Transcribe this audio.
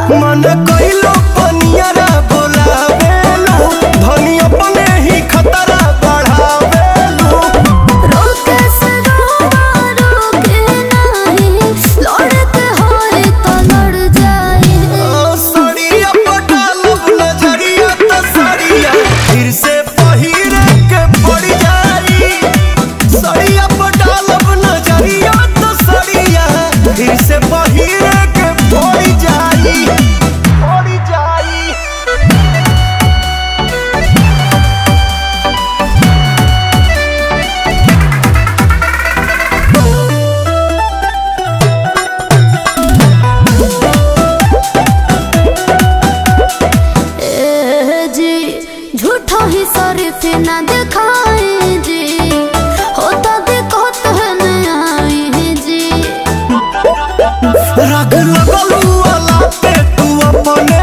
मन कइलो पनियरा बोलावेलू धनी अपने ही खतरा बढ़ावेलू। रोके से रोके नहीं लड़ते होए तो लड़ जाए। सड़िया पटालब नजरिया तो सड़िया फिर से पहिरे के पड़ जाई। सड़िया पटालब नजरिया तो सड़िया फिर से पहिरे के पड़ जाई। झूठो ही शरीफ ना दिखाए जी होता दिक्कत है न आए जी। रग लगलू वाला पे तू अपने